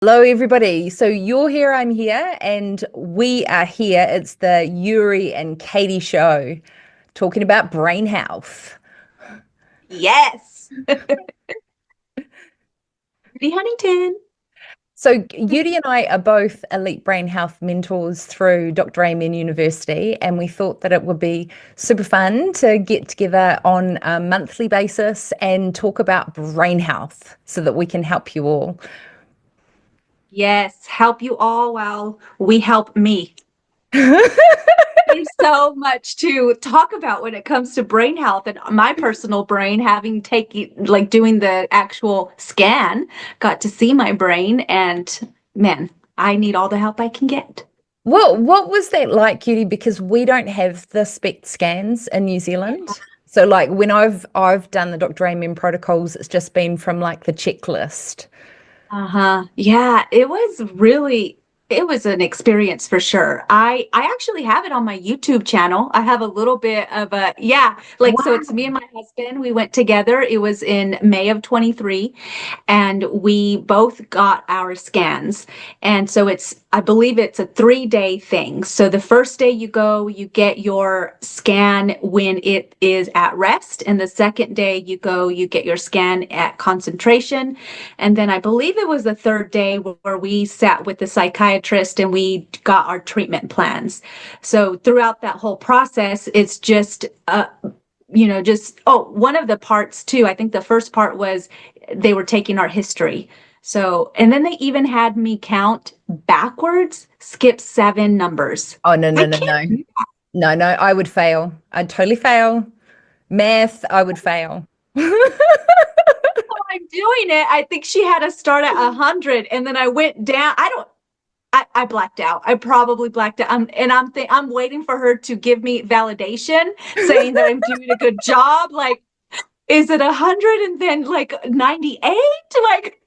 Hello, everybody. So you're here, I'm here, and we are here. It's the Yuri and Katie show talking about brain health. Yes. Rudy Huntington. So Yuri and I are both elite brain health mentors through Dr. Amen University, and we thought that it would be super fun to get together on a monthly basis and talk about brain health so that we can help you all. Yes, help you all while we help me. There's so much to talk about when it comes to brain health and my personal brain having taken like doing the actual scan, got to see my brain and man, I need all the help I can get. Well, what was that like, Yuri? Because we don't have the SPECT scans in New Zealand. So like when I've done the Dr. Amen protocols, it's just been from like the checklist. Uh-huh. Yeah, it was an experience for sure. I actually have it on my YouTube channel. I have a little bit of a like so it's Wow. me and my husband. We went together. It was in May of 23 and we both got our scans. And so I believe it's a 3-day thing. So the first day you go, you get your scan when it is at rest. And the second day you go, you get your scan at concentration. And then I believe it was the third day where we sat with the psychiatrist and we got our treatment plans. So throughout that whole process, it's just, one of the parts too, I think the first part was they were taking our history. So, and then they even had me count backwards, skip 7 numbers. Oh no, I no, no, can't. no. No, no, I would fail. I'd totally fail. Math, I would fail. I'm doing it. I think she had us start at 100 and then I went down. I blacked out. I probably blacked out. I'm waiting for her to give me validation saying that I'm doing a good job. Like, is it 100 and then like 98? Like,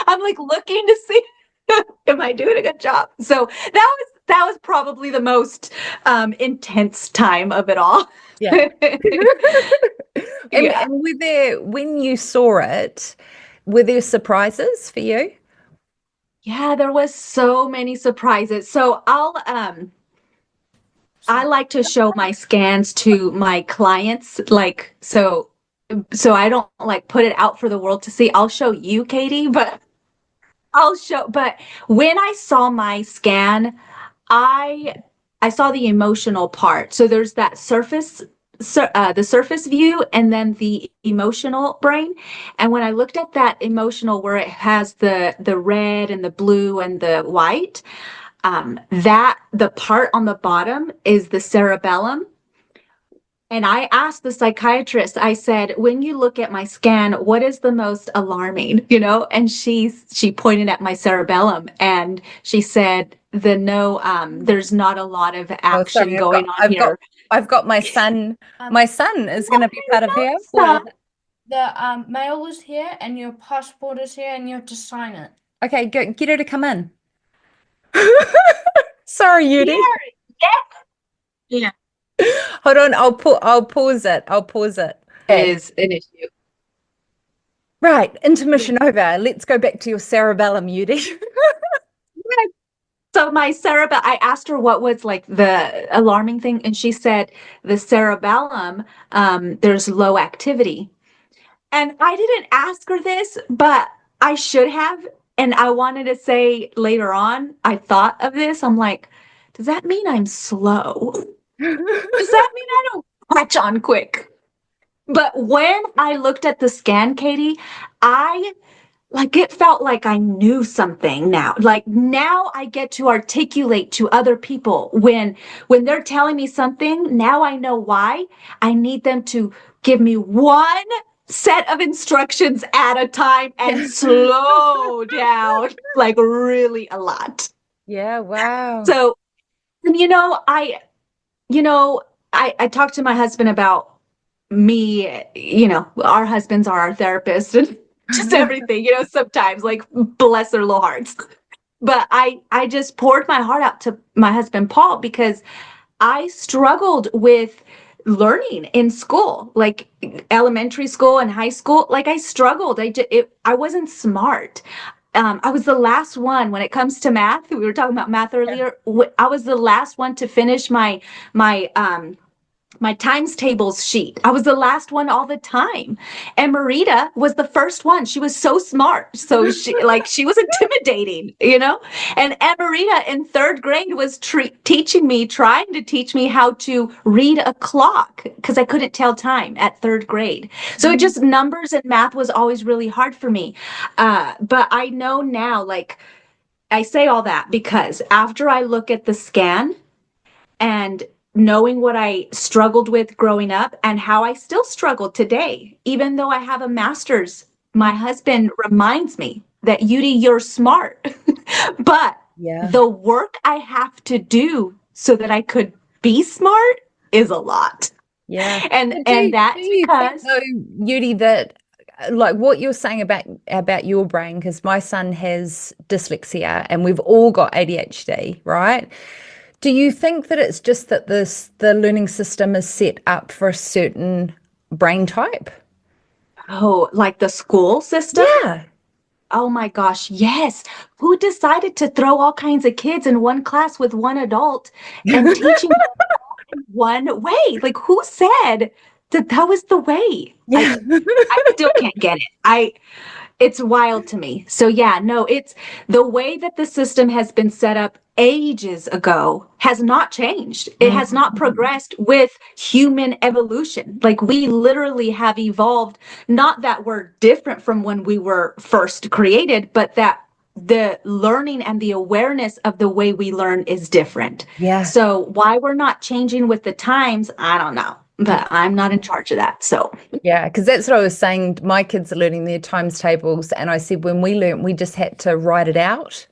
I'm like looking to see am I doing a good job? So that was probably the most intense time of it all. Yeah. And, Yeah. and were there, when you saw it, were there surprises for you? Yeah, there was so many surprises. So I like to show my scans to my clients, like so I don't like put it out for the world to see. I'll show you, Katie, but but when I saw my scan, I I saw the emotional part. So there's that the surface view and then the emotional brain. And when I looked at that emotional where it has the red and the blue and the white, that the part on the bottom is the cerebellum. And I asked the psychiatrist, I said, when you look at my scan, what is the most alarming, And she pointed at my cerebellum and she said, there's not a lot of Oh, action sorry, going on I've got, here. I've got my son. My son is going to be part of here. Stop. The mail is here and your passport is here and you have to sign it. Okay, go get her to come in. Sorry, Yuri. Here. Yeah. Hold on, I'll pause it. I'll pause it. Okay. Is an issue. Right, intermission over. Let's go back to your cerebellum, Yuri. So my cerebellum, I asked her what was like the alarming thing, and she said the cerebellum, there's low activity. And I didn't ask her this, but I should have. And I wanted to say later on, I thought of this. I'm like, does that mean I'm slow? Does that mean I don't catch on quick? But when I looked at the scan, Katie, I like it felt like I knew something now. Like now I get to articulate to other people when they're telling me something, now I know why. I need them to give me one set of instructions at a time and slow down like really a lot. Yeah, wow. So, and I talked to my husband about me, our husbands are our therapists and just everything, sometimes like bless their little hearts. But I just poured my heart out to my husband Paul because I struggled with learning in school, like elementary school and high school. Like I struggled. I wasn't smart. I was the last one when it comes to math. We were talking about math earlier. I was the last one to finish my my times tables sheet. I was the last one all the time. And Marita was the first one. She was so smart. So she was intimidating, you know? And Marita in third grade was trying to teach me how to read a clock because I couldn't tell time at third grade. So it just numbers and math was always really hard for me. But I know now, like I say all that because after I look at the scan, and knowing what I struggled with growing up and how I still struggle today, even though I have a master's, my husband reminds me that Yuri, you're smart. But the work I have to do so that I could be smart is a lot. Yeah. And that's do you because think, though, Yuri, that like what you're saying about your brain, because my son has dyslexia and we've all got ADHD, right? Do you think that it's just that the learning system is set up for a certain brain type? like the school system? Yeah. Oh my gosh, yes. Who decided to throw all kinds of kids in one class with one adult and teaching them one way? Like, who said that was the way? Yeah. I still can't get it. It's wild to me. So yeah, no, it's the way that the system has been set up ages ago has not changed. It has not progressed with human evolution. Like we literally have evolved, not that we're different from when we were first created, but that the learning and the awareness of the way we learn is different. Yeah. So why we're not changing with the times, I don't know. But I'm not in charge of that. So Yeah, because that's what I was saying. My kids are learning their times tables, and I said when we learned, we just had to write it out,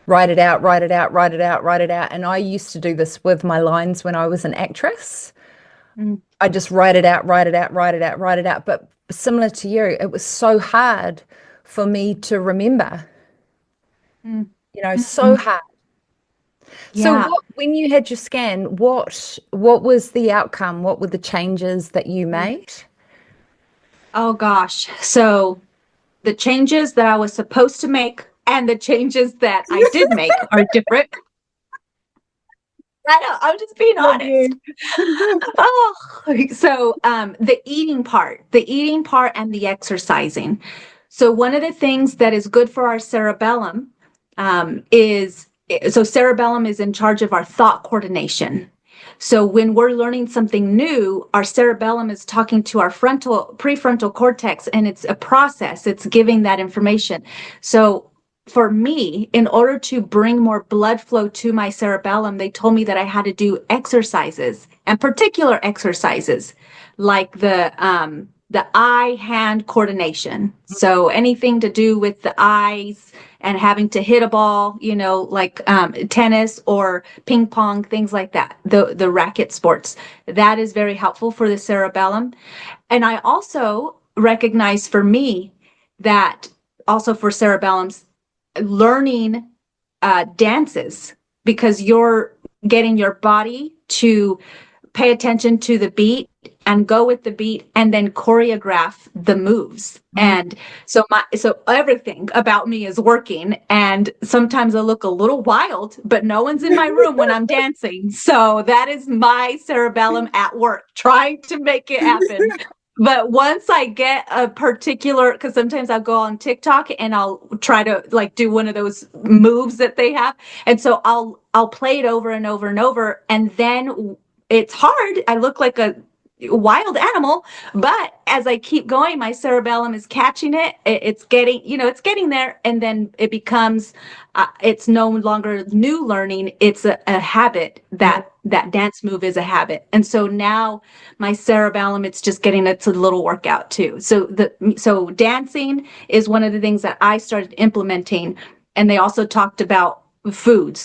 write it out, write it out, write it out, write it out. And I used to do this with my lines when I was an actress. I just write it out, write it out, write it out, write it out. But similar to you, it was so hard for me to remember, so hard. So yeah. when you had your scan, what was the outcome? What were the changes that you made? Oh gosh. So the changes that I was supposed to make and the changes that I did make are different. I know, I'm just being honest. Oh, so the eating part and the exercising. So one of the things that is good for our cerebellum cerebellum is in charge of our thought coordination. So when we're learning something new, our cerebellum is talking to our prefrontal cortex, and it's a process. It's giving that information. So for me, in order to bring more blood flow to my cerebellum, they told me that I had to do exercises, and particular exercises like the eye-hand coordination. So anything to do with the eyes and having to hit a ball, like tennis or ping pong, things like that, the racket sports. That is very helpful for the cerebellum. And I also recognize for me that also for cerebellums, learning dances, because you're getting your body to pay attention to the beat and go with the beat and then choreograph the moves. And so everything about me is working, and sometimes I look a little wild, but no one's in my room when I'm dancing. So that is my cerebellum at work trying to make it happen. But once I get a particular, because sometimes I'll go on TikTok and I'll try to like do one of those moves that they have. And so I'll play it over and over and over. And then it's hard. I look like a wild animal, but as I keep going, my cerebellum is catching it. It's getting there. And then it becomes, it's no longer new learning. It's a habit. That dance move is a habit. And so now my cerebellum, it's just getting its little workout too. So dancing is one of the things that I started implementing. And they also talked about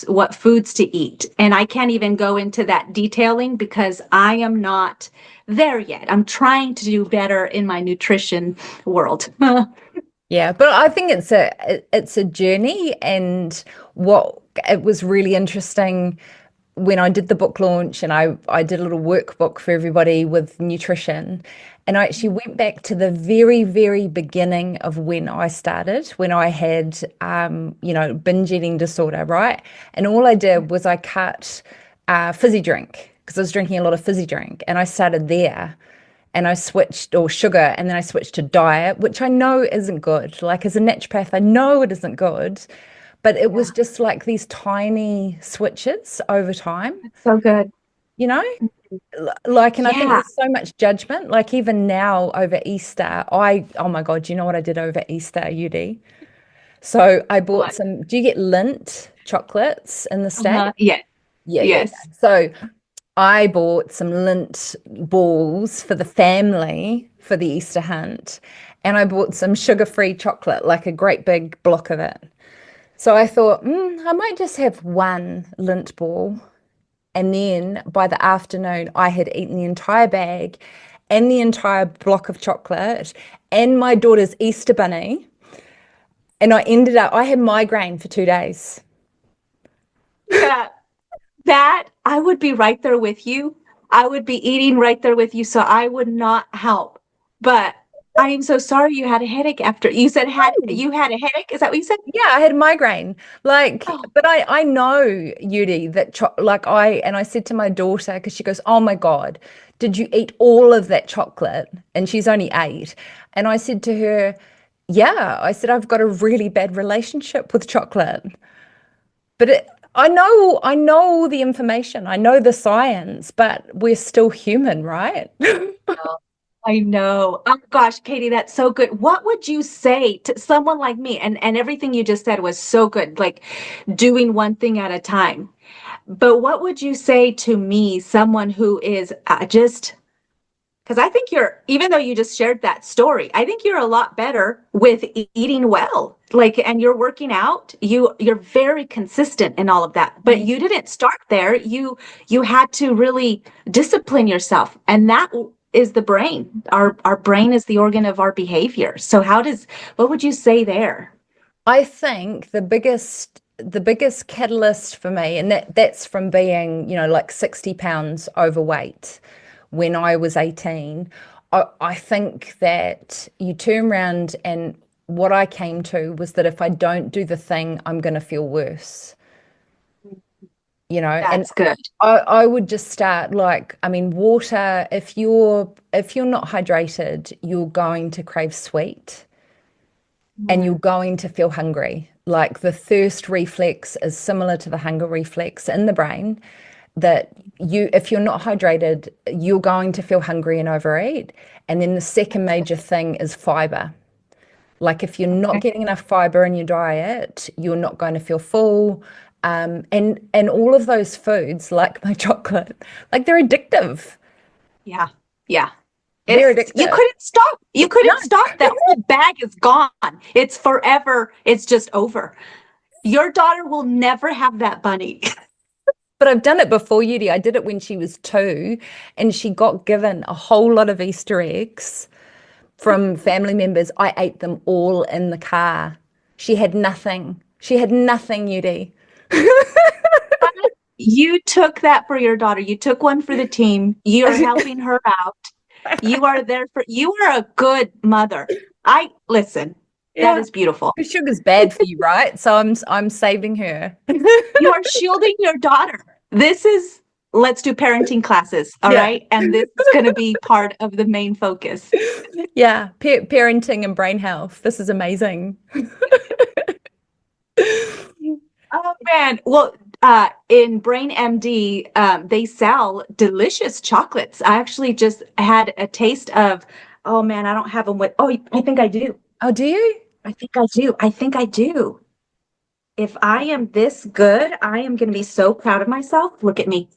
what foods to eat. And I can't even go into that detailing because I am not there yet. I'm trying to do better in my nutrition world. Yeah, but I think it's a journey, and what it was really interesting when I did the book launch and I did a little workbook for everybody with nutrition. And I actually went back to the very, very beginning of when I started, when I had, binge eating disorder, right? And all I did was I cut fizzy drink because I was drinking a lot of fizzy drink. And I started there and I switched, or sugar, and then I switched to diet, which I know isn't good. Like as a naturopath, I know it isn't good, but it was Yeah, just like these tiny switches over time, it's so good. you know? Like, and I think Yeah. there's so much judgment. Like even now over Easter, oh my God, you know what I did over Easter, Yudi? So I bought What? some, do you get Lindt chocolates in the States? Yeah. Yeah, yeah, Yes. yeah. So I bought some Lindt balls for the family for the Easter hunt, and I bought some sugar-free chocolate, like a great big block of it. So I thought, I might just have one Lindt ball. And then by the afternoon, I had eaten the entire bag and the entire block of chocolate and my daughter's Easter bunny. And I had migraine for 2 days. Yeah. That I would be right there with you. I would be eating right there with you, so I would not help. But I am so sorry you had a headache after you said had you had a headache. Is that what you said? Yeah, I had migraine. Like, Oh, but I know, Yudi, that I said to my daughter, because she goes, "Oh my God, did you eat all of that chocolate?" And she's only 8. And I said to her, "Yeah." I said, "I've got a really bad relationship with chocolate." But I know all the information. I know the science, but we're still human, right? no. I know. Oh gosh, Katie, that's so good. What would you say to someone like me? And everything you just said was so good, like doing one thing at a time. But what would you say to me, someone who is just because I think even though you just shared that story, I think you're a lot better with eating well. Like, and you're working out. You're very consistent in all of that. But you didn't start there. You had to really discipline yourself, and that is the brain. Our brain is the organ of our behavior. So what would you say there? I think the biggest catalyst for me, and that's from being, like 60 pounds overweight when I was 18. I think that you turn around and what I came to was that if I don't do the thing, I'm going to feel worse, and That's good. I would just start like, I mean, water, if you're not hydrated, you're going to crave sweet and you're Mm, going to feel hungry. Like the thirst reflex is similar to the hunger reflex in the brain, that if you're not hydrated, you're going to feel hungry and overeat. And then the second major thing is fiber. Like if you're not okay. getting enough fiber in your diet, you're not going to feel full. And all of those foods, like my chocolate, like they're addictive. Yeah. Yeah. They're You addictive. couldn't stop. You No, couldn't stop. That whole bag is gone. It's forever. It's just over. Your daughter will never have that bunny. but I've done it before, Yudi. I did it when she was 2, and she got given a whole lot of Easter eggs from family members. I ate them all in the car. She had nothing. She had nothing, Yudi. You took that for your daughter. You took one for the team. You're helping her out. You are a good mother. I listen. That Yeah. is beautiful. Sugar's bad for you, right? So I'm saving her. You are shielding your daughter. Let's do parenting classes. All Yeah. right. And this is going to be part of the main focus. Yeah. Parenting and brain health. This is amazing. Oh man. Well, in Brain MD, they sell delicious chocolates. I actually just had a taste of, oh man, I don't have them with, oh, I think I do. Oh, do you? I think I do. I think I do. If I am this good, I am going to be so proud of myself. Look at me.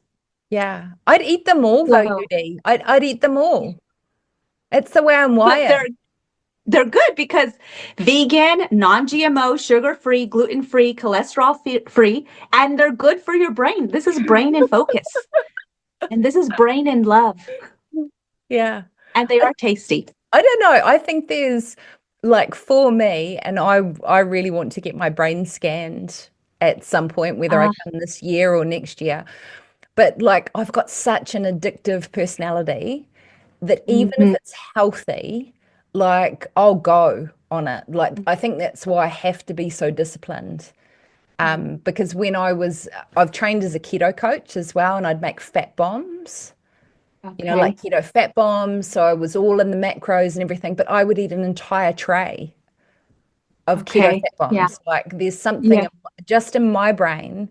Yeah. I'd eat them all though, So, Yudi. I'd eat them all. It's the way I'm but wired. they're good because vegan, non-GMO, sugar-free, gluten-free, cholesterol-free, and they're good for your brain. This is brain in focus. And this is brain in love. Yeah. And they are tasty. I don't know. I think there's like for me, and I really want to get my brain scanned at some point, whether I Uh, come this year or next year. But like I've got such an addictive personality that even if Mhm. it's healthy, like I'll go on it. Like I think that's why I have to be so disciplined. Because I've trained as a keto coach as well, and I'd make fat bombs, like Okay. keto fat bombs. So I was all in the macros and everything, but I would eat an entire tray of keto Okay. fat Yeah. bombs. Like there's Yeah. something just in my brain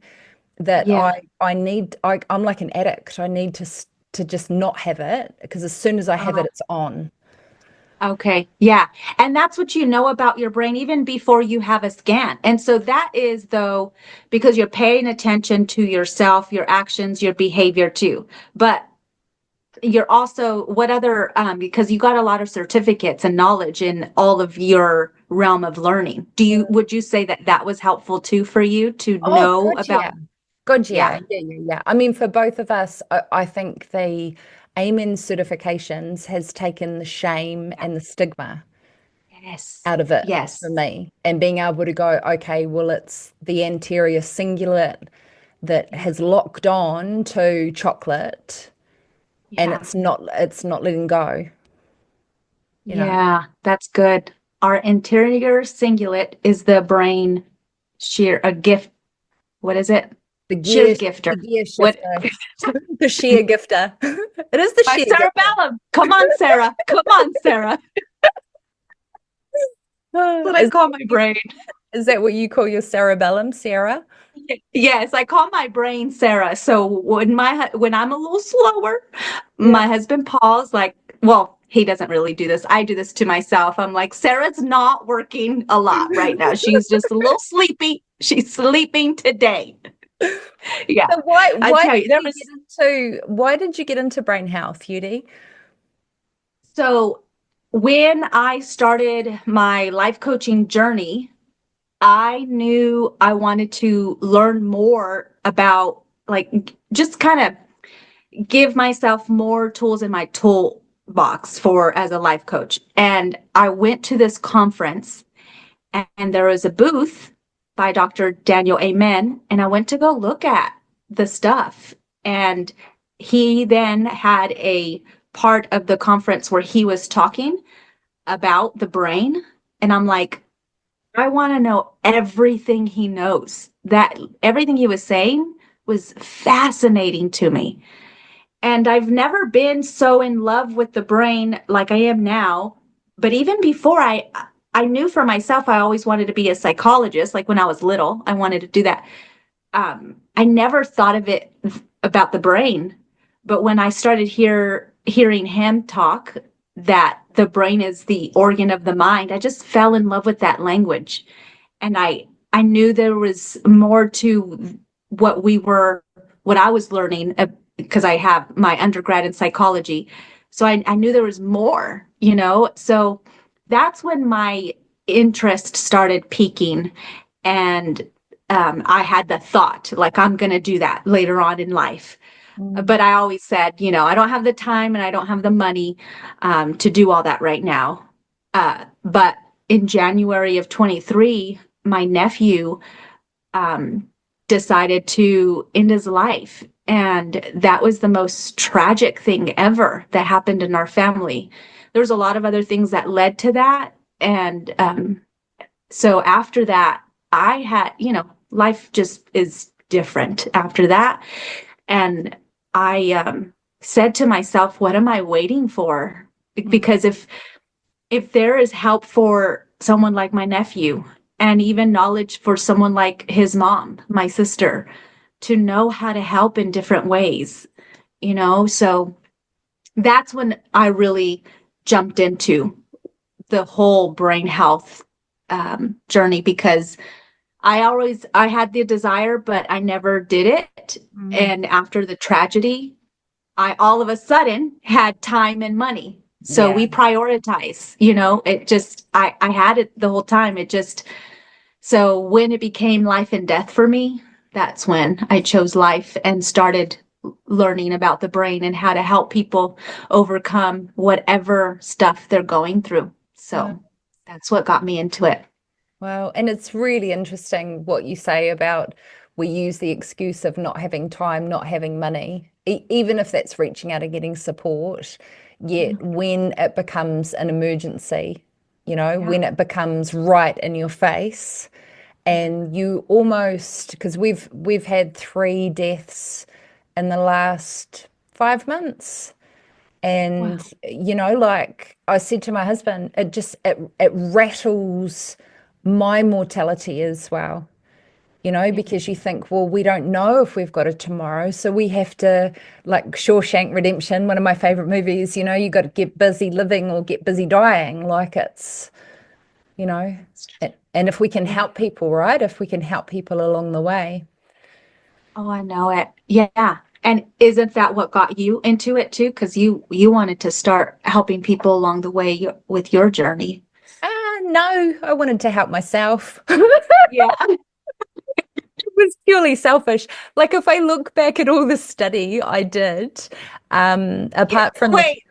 that Yeah. I need. I'm like an addict. I need to just not have it because as soon as I have it, it's on. Okay. Yeah. And that's what you know about your brain even before you have a scan. And so that is though, because you're paying attention to yourself, your actions, your behavior too. But you're also, what other, because you got a lot of certificates and knowledge in all of your realm of learning. Would you say that that was helpful too for you to Oh, know God, about? yeah. God, Yeah. yeah. Yeah, yeah, yeah. I mean, for both of us, I think the Amen certifications has taken the shame and the stigma Yes. out of it Yes. for me. And being able to go, okay, well, it's the anterior cingulate that Yeah. has locked on to chocolate and Yeah. it's not letting go, you know. Yeah, that's good. Our interior cingulate is the brain shear, a gift. What is it? The Shear gear, gifter. the gear What? shifter, the shear gifter. It is the My shear gifter. cerebellum. Come on, Sarah. Come on, Sarah. Ah, That's what I call my brain. is that what you call your cerebellum, Sarah? Yes, I call my brain Sarah. So when I'm a little slower, Yeah. my husband Paul's like, well, he doesn't really do this. I do this to myself. I'm like, Sarah's not working a lot right now. She's just a little sleepy. She's sleeping today. Yeah, So why I why tell did you, there you was get into why did you get into brain health, Yuri? so when I started my life coaching journey, I knew I wanted to learn more about like just kind of give myself more tools in my toolbox for as a life coach. And I went to this conference and there was a booth by Dr. Daniel Amen. And I went to go look at the stuff. And he then had a part of the conference where he was talking about the brain. And I'm like, I want to know everything he knows. That everything he was saying was fascinating to me. And I've never been so in love with the brain like I am now. But even before I knew for myself I always wanted to be a psychologist. Like when I was little, I wanted to do that. I never thought of it about the brain. But when I started hearing him talk that the brain is the organ of the mind, I just fell in love with that language. And I knew there was more to what we were what I was learning because I have my undergrad in psychology. So I knew there was more, you know. So that's when my interest started peaking. And I had the thought, like, I'm going to do that later on in life. Mm. But I always said, you know, I don't have the time and I don't have the money to do all that right now. But in January of 23, my nephew um, decided to end his life. And that was the most tragic thing ever that happened in our family. There was a lot of other things that led to that. And so after that, I had, you know, life just is different after that. And I said to myself, what am I waiting for? Because if there is help for someone like my nephew and even knowledge for someone like his mom, my sister, to know how to help in different ways, you know, so that's when I really jumped into the whole brain health journey because I had the desire, but I never did it. Mm. And after the tragedy, I all of a sudden had time and money. So Yeah. we prioritize, you know, it just, I had it the whole time. It just, so when it became life and death for me, that's when I chose life and started learning about the brain and how to help people overcome whatever stuff they're going through. Wow. So that's what got me into it. Wow. And it's really interesting what you say about we use the excuse of not having time, not having money, even if that's reaching out and getting support. Yet when it becomes an emergency, when it becomes right in your face, and you almost, because we've had 3 deaths in the last 5 months. And, like I said to my husband, it rattles my mortality as well, because you think, well, we don't know if we've got a tomorrow. So we have to, like Shawshank Redemption, one of my favorite movies, you got to get busy living or get busy dying. Like it's, and if we can help people, right? If we can help people along the way. Oh, I know it. Yeah. And isn't that what got you into it too? Because you wanted to start helping people along the way with your journey. No, I wanted to help myself. Yeah. It was purely selfish. Like if I look back at all the study I did, apart from Wait,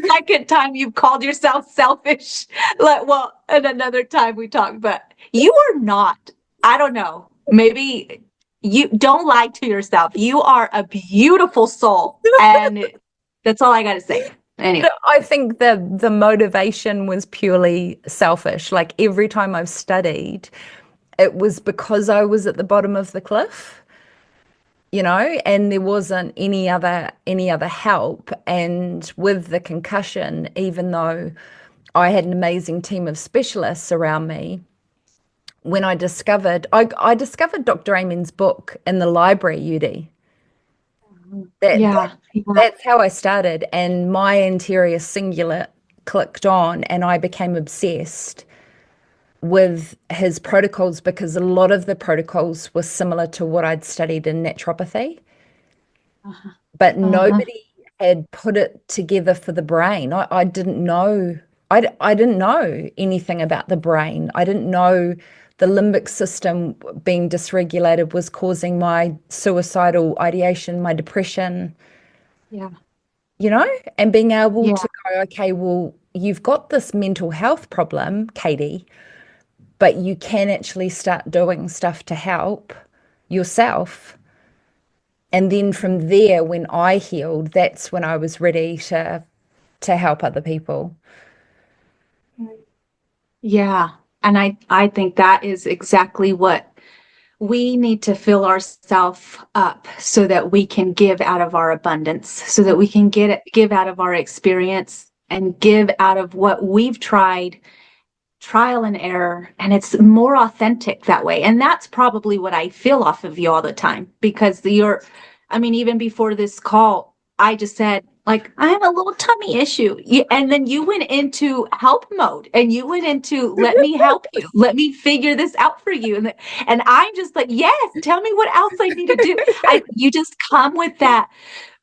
second time you've called yourself selfish. Like, well, and another time we talked, but you are not. I don't know. Maybe you don't lie to yourself. You are a beautiful soul, and that's all I got to say. Anyway, I think the motivation was purely selfish. Like every time I've studied, it was because I was at the bottom of the cliff, and there wasn't any other help. And with the concussion, even though I had an amazing team of specialists around me, when I discovered Dr. Amen's book in the library, Yuri. yeah. That's how I started, and my interior singular clicked on, and I became obsessed with his protocols because a lot of the protocols were similar to what I'd studied in naturopathy, Uh-huh. but Uh-huh. nobody had put it together for the brain. I didn't know. I didn't know anything about the brain. I didn't know the limbic system being dysregulated was causing my suicidal ideation, my depression, Yeah. and being able Yeah. to go, okay, well, you've got this mental health problem, Katie, but you can actually start doing stuff to help yourself. And then from there, when I healed, that's when I was ready to help other people. Yeah. And I think that is exactly what we need to fill ourselves up so that we can give out of our abundance, so that we can give out of our experience and give out of what we've tried, trial and error, and it's more authentic that way. And that's probably what I feel off of you all the time, because I mean, even before this call, I just said, like, I have a little tummy issue. And then you went into help mode and you went into, let me help you. Let me figure this out for you. And I'm just like, yes, tell me what else I need to do. You just come with that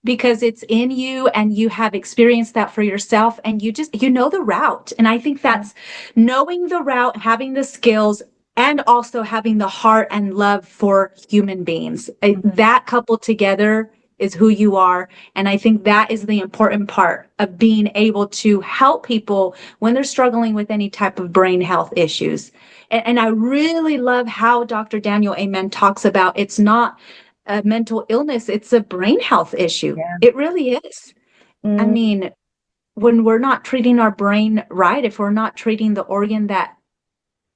because it's in you and you have experienced that for yourself and you know the route. And I think that's knowing the route, having the skills, and also having the heart and love for human beings. That coupled together is who you are. And I think that is the important part of being able to help people when they're struggling with any type of brain health issues. And I really love how Dr. Daniel Amen talks about it's not a mental illness, it's a brain health issue. Yeah. It really is. I Mm. mean, when we're not treating our brain right, if we're not treating the organ that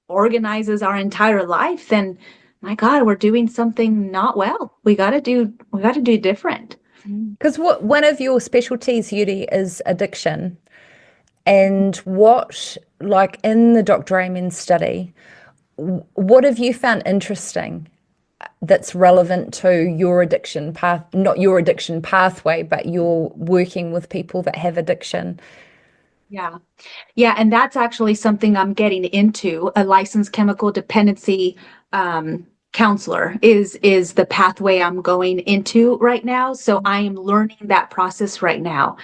organizes our entire life, then my God, we're doing something not well. We got to do different. Because one of your specialties, Yuri, is addiction. And what, like in the Dr. Amen study, what have you found interesting that's relevant to your addiction path, not your addiction pathway, but you're working with people that have addiction? Yeah. Yeah. And that's actually something I'm getting into. A licensed chemical dependency counselor is the pathway I'm going into right now. So I am learning that process right now.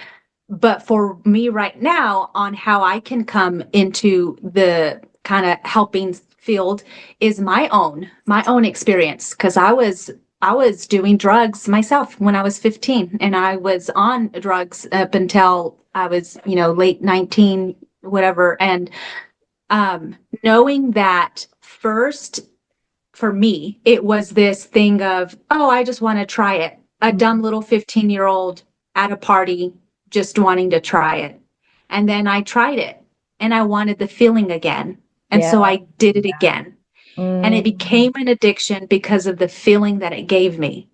But for me right now, on how I can come into the kind of helping field is my own experience. Because I was doing drugs myself when I was 15, and I was on drugs up until I was, late 19, whatever. And knowing that first for me, it was this thing of, oh, I just want to try it. A dumb little 15-year-old at a party just wanting to try it. And then I tried it and I wanted the feeling again. And so I did it again. And it became an addiction because of the feeling that it gave me.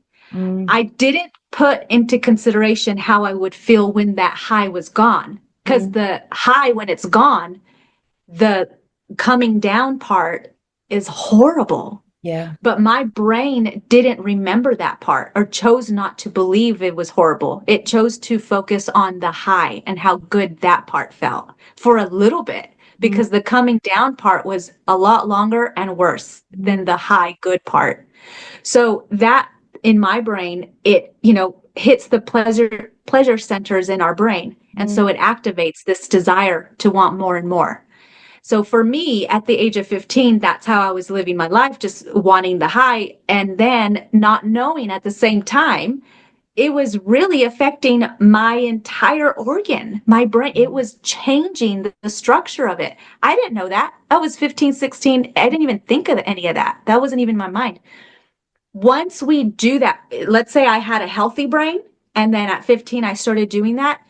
I didn't put into consideration how I would feel when that high was gone. Because the high, when it's gone, the coming down part is horrible. Yeah. But my brain didn't remember that part or chose not to believe it was horrible. It chose to focus on the high and how good that part felt for a little bit, because the coming down part was a lot longer and worse than the high good part. So that in my brain, it, hits the pleasure centers in our brain. And so it activates this desire to want more and more. So for me, at the age of 15, that's how I was living my life, just wanting the high, and then not knowing at the same time, it was really affecting my entire organ, my brain. It was changing the structure of it. I didn't know that. I was 15, 16. I didn't even think of any of that. That wasn't even in my mind. Once we do that, let's say I had a healthy brain, and then at 15, I started doing that.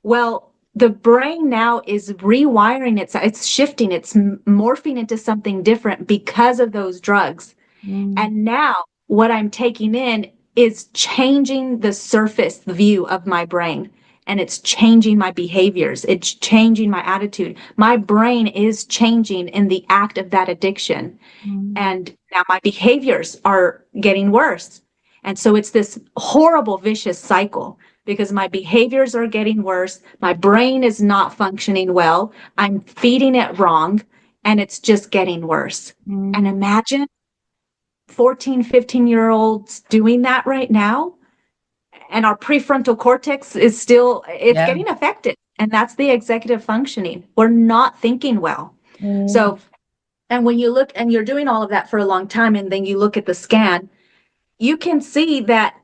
Well, the brain now is rewiring it's shifting, it's morphing into something different because of those drugs. And now what I'm taking in is changing the surface view of my brain, and it's changing my behaviors. It's changing my attitude. My brain is changing in the act of that addiction. And now my behaviors are getting worse. And so it's this horrible, vicious cycle, because my behaviors are getting worse. My brain is not functioning well. I'm feeding it wrong, and it's just getting worse. And imagine 14, 15-year-olds doing that right now. And our prefrontal cortex is still, it's getting affected. And that's the executive functioning. We're not thinking well. So, and when you look and you're doing all of that for a long time, and then you look at the scan, you can see that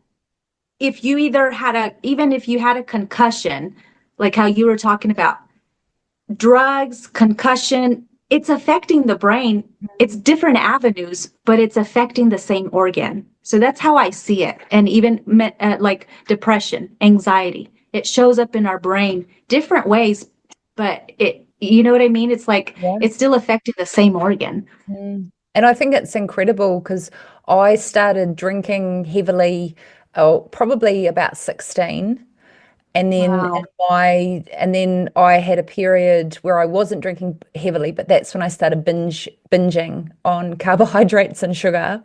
if you even if you had a concussion, like how you were talking about, drugs, concussion, it's affecting the brain. It's different avenues, but it's affecting the same organ. So that's how I see it. And even like depression, anxiety, it shows up in our brain different ways, but you know what I mean? It's like, it's still affecting the same organ. And I think it's incredible because I started drinking heavily, probably about 16. And then and then I had a period where I wasn't drinking heavily, but that's when I started binging on carbohydrates and sugar.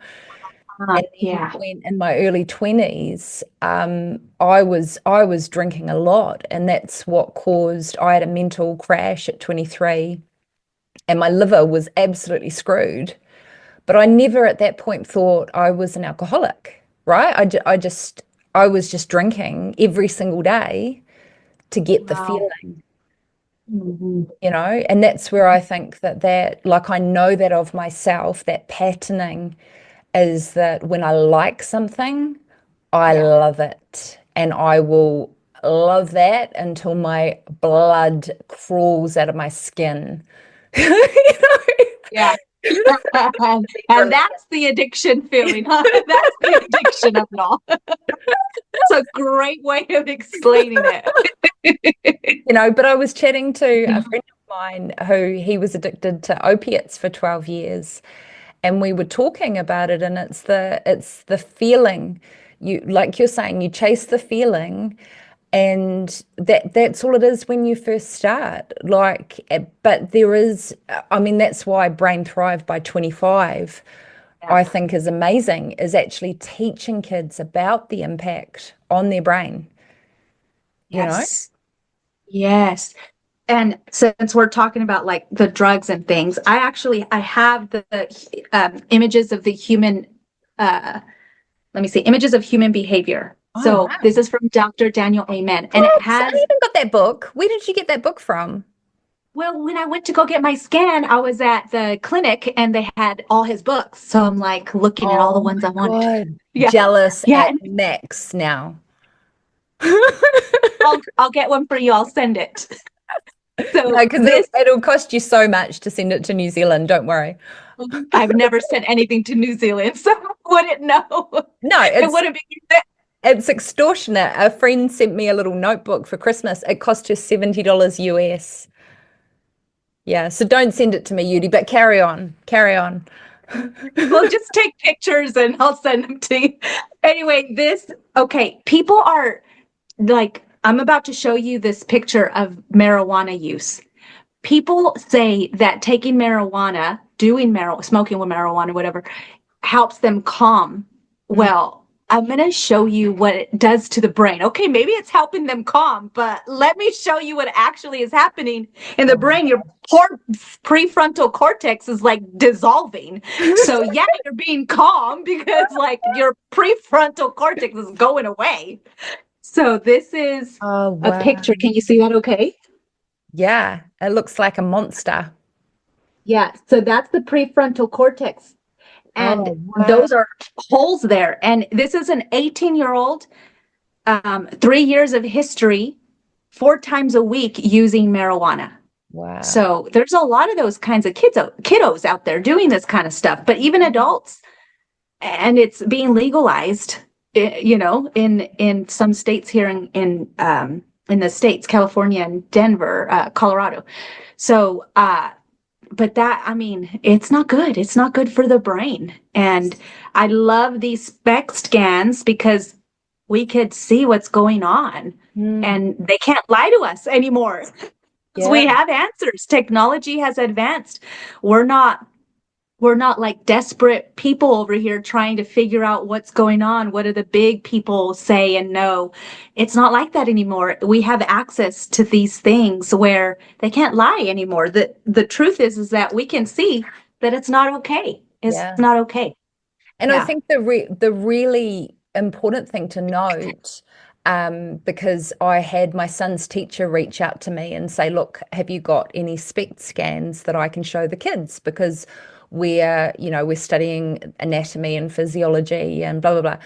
And then when in my early 20s, I was drinking a lot, and that's what caused, I had a mental crash at 23, and my liver was absolutely screwed. But I never at that point thought I was an alcoholic, right? I was just drinking every single day to get the feeling, and that's where I think that like, I know that of myself, that patterning is that when I like something, I love it, and I will love that until my blood crawls out of my skin. Yeah. And that's the addiction feeling, huh? That's the addiction of it all. It's a great way of explaining it. But I was chatting to a friend of mine who he was addicted to opiates for 12 years, and we were talking about it, and it's the feeling. Like you're saying, you chase the feeling, and that's all it is when you first start. But there is, I mean, that's why Brain Thrive by 25, I think, is amazing, is actually teaching kids about the impact on their brain. Yes. And since we're talking about like the drugs and things, I have the images of the human, images of human behavior. So wow. This is from Dr. Daniel Amen. And it has... I even got that book. Where did you get that book from? Well, when I went to go get my scan, I was at the clinic and they had all his books. So I'm like looking at all the ones I wanted. Yeah. Jealous at max now. I'll get one for you. I'll send it. So because it'll cost you so much to send it to New Zealand. Don't worry. I've never sent anything to New Zealand, so I wouldn't know. No, It wouldn't be. it's extortionate. A friend sent me a little notebook for Christmas. It cost her $70 US. Yeah, so don't send it to me, Yuri, but carry on. Carry on. We'll just take pictures and I'll send them to you. Anyway, people are like, I'm about to show you this picture of marijuana use. People say that taking marijuana, smoking with marijuana, whatever, helps them calm. Well, I'm going to show you what it does to the brain. Okay, maybe it's helping them calm, but let me show you what actually is happening in the brain. Your poor prefrontal cortex is like dissolving. So yeah, you're being calm because like your prefrontal cortex is going away. So this is Oh, a wow. picture. Can you see that okay? Yeah, it looks like a monster. Yeah, so that's the prefrontal cortex. And Oh, wow. those are holes there. And this is an 18-year-old, 3 years of history, 4 times a week using marijuana. Wow. So there's a lot of those kinds of kiddos out there doing this kind of stuff, but even adults. And it's being legalized, in some states here in the States, California and Denver, Colorado. So, but it's not good. It's not good for the brain. And I love these SPECT scans because we could see what's going on and they can't lie to us anymore. Because we have answers. Technology has advanced. We're not like desperate people over here trying to figure out what's going on. What do the big people say and know? It's not like that anymore. We have access to these things where they can't lie anymore. The truth is that we can see that it's not okay. It's not okay. And I think the really important thing to note, because I had my son's teacher reach out to me and say, look, have you got any SPECT scans that I can show the kids? Because we're studying anatomy and physiology and blah, blah, blah.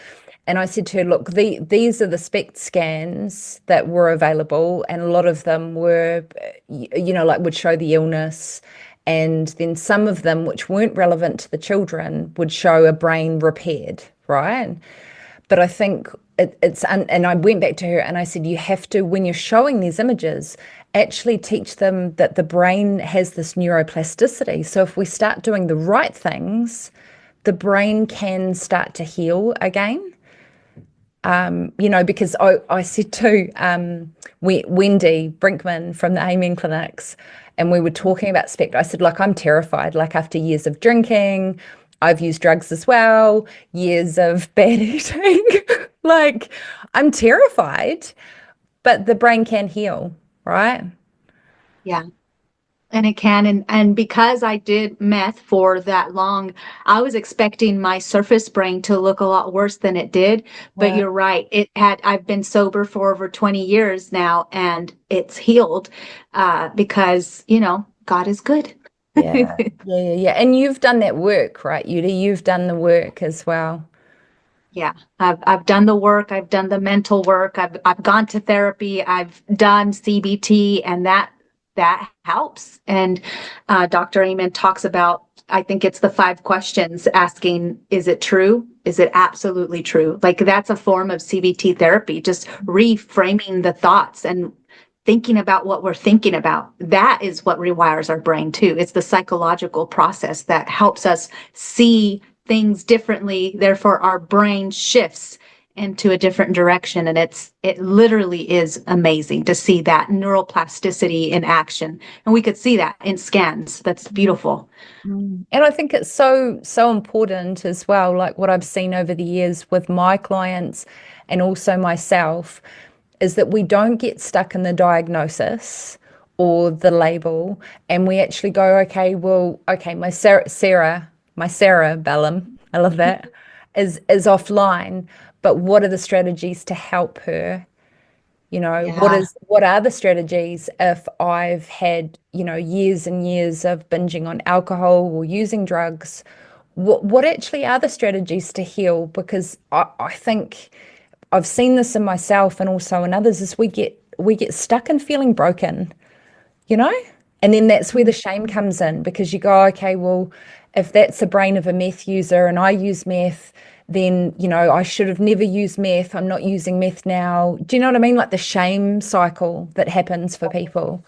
And I said to her, look, these are the SPECT scans that were available. And a lot of them were, like would show the illness. And then some of them, which weren't relevant to the children, would show a brain repaired, right? But I think and I went back to her and I said, you have to, when you're showing these images, actually teach them that the brain has this neuroplasticity. So if we start doing the right things, the brain can start to heal again. Because I said to Wendy Brinkman from the Amen Clinics, and we were talking about SPECT. I said, like, I'm terrified. Like, after years of drinking, I've used drugs as well, years of bad eating. Like, I'm terrified, but the brain can heal, right? Yeah. And it can. And because I did meth for that long, I was expecting my surface brain to look a lot worse than it did. But you're right. I've been sober for over 20 years now, and it's healed because, God is good. Yeah. And you've done that work, right, Yuri? You've done the work as well. Yeah, I've done the work. I've done the mental work. I've gone to therapy. I've done CBT, and that helps. And Dr. Amen talks about, I think it's the 5 questions, asking, is it true? Is it absolutely true? Like, that's a form of CBT therapy, just reframing the thoughts and thinking about what we're thinking about. That is what rewires our brain too. It's the psychological process that helps us see things differently. Therefore, our brain shifts into a different direction. And it literally is amazing to see that neuroplasticity in action. And we could see that in scans. That's beautiful. And I think it's so important as well, like what I've seen over the years with my clients and also myself, is that we don't get stuck in the diagnosis or the label, and we actually go, okay, my cerebellum, I love that, is offline, but what are the strategies to help her? What are the strategies if I've had, years and years of binging on alcohol or using drugs? What actually are the strategies to heal? Because I think I've seen this in myself and also in others, is we get stuck in feeling broken, and then that's where the shame comes in, because you go, okay, well, if that's the brain of a meth user and I use meth, then, I should have never used meth. I'm not using meth now. Do you know what I mean? Like the shame cycle that happens for people.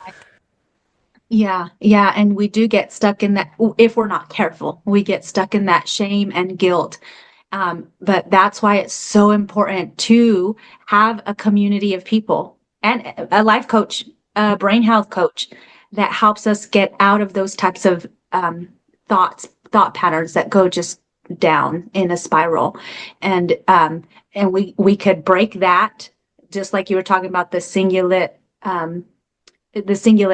Yeah, yeah, and we do get stuck in that if we're not careful. We get stuck in that shame and guilt. But that's why it's so important to have a community of people and a life coach, a brain health coach that helps us get out of those types of thought patterns that go just down in a spiral. And we could break that, just like you were talking about the cingulate,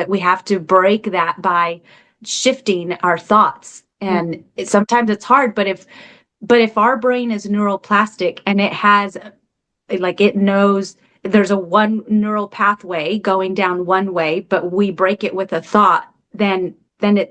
we have to break that by shifting our thoughts. And sometimes it's hard, but if our brain is neuroplastic and it has, like, it knows there's a one neural pathway going down one way, but we break it with a thought, then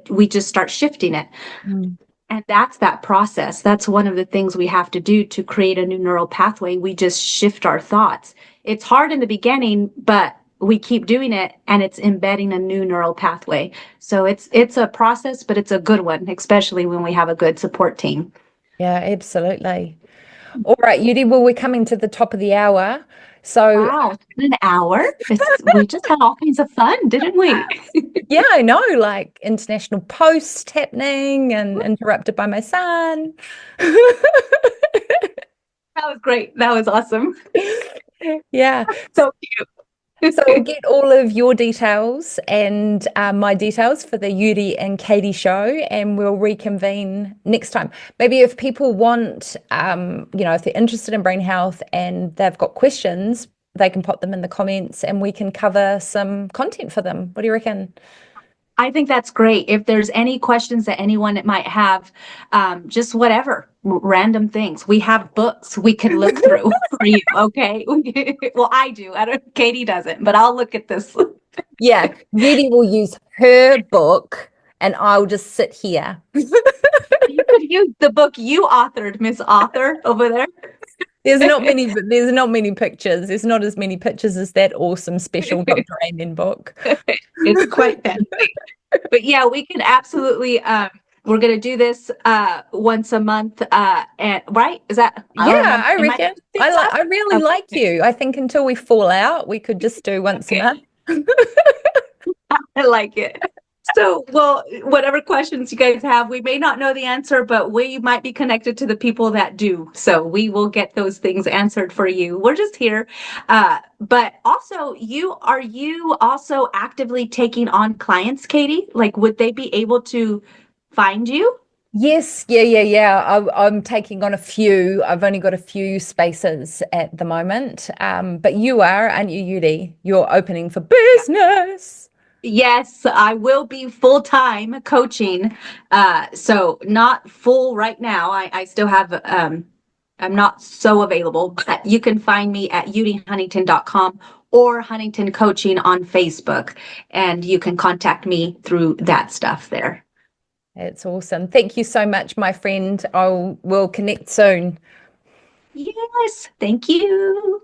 we just start shifting it. Mm. And that's that process. That's one of the things we have to do to create a new neural pathway. We just shift our thoughts. It's hard in the beginning, but we keep doing it and it's embedding a new neural pathway. So it's a process, but it's a good one, especially when we have a good support team. Yeah, absolutely. All right, Yuri, well, we're coming to the top of the hour. So, Wow, an hour. We just had all kinds of fun, didn't we? yeah, I know, like international post happening and interrupted by my son. That was great. That was awesome. Yeah. So So we'll cute. get all of your details and my details for the Yuri and Katie show, and we'll reconvene next time. Maybe if people want, if they're interested in brain health and they've got questions, they can pop them in the comments and we can cover some content for them. What do you reckon? I think that's great. If there's any questions that anyone might have, just whatever, random things. We have books we could look through for you, okay? Well, I do. I don't, Katie doesn't, but I'll look at this. Yeah, Yuri will use her book and I'll just sit here. You could use the book you authored, Miss Author, over there. There's not many pictures. There's not as many pictures as that awesome special Dr. Amen book. It's quite fancy. But yeah, we can absolutely we're gonna do this once a month. And right? Is that I don't Yeah, remember. I Am I reckon. mixing things up? I really Okay. like you. I think until we fall out, we could just do once a Okay. month. I like it. So, well, whatever questions you guys have, we may not know the answer, but we might be connected to the people that do. So we will get those things answered for you. We're just here. But also, are you also actively taking on clients, Katie? Like, would they be able to find you? Yes, yeah. I'm taking on a few. I've only got a few spaces at the moment. But you are, aren't you, Yuri? You're opening for business. Yes, I will be full-time coaching. So not full right now. I still have I'm not so available, but you can find me at yurihuntington.com or Huntington Coaching on Facebook, and you can contact me through that stuff there. It's awesome. Thank you so much, my friend. We'll connect soon. Yes, thank you.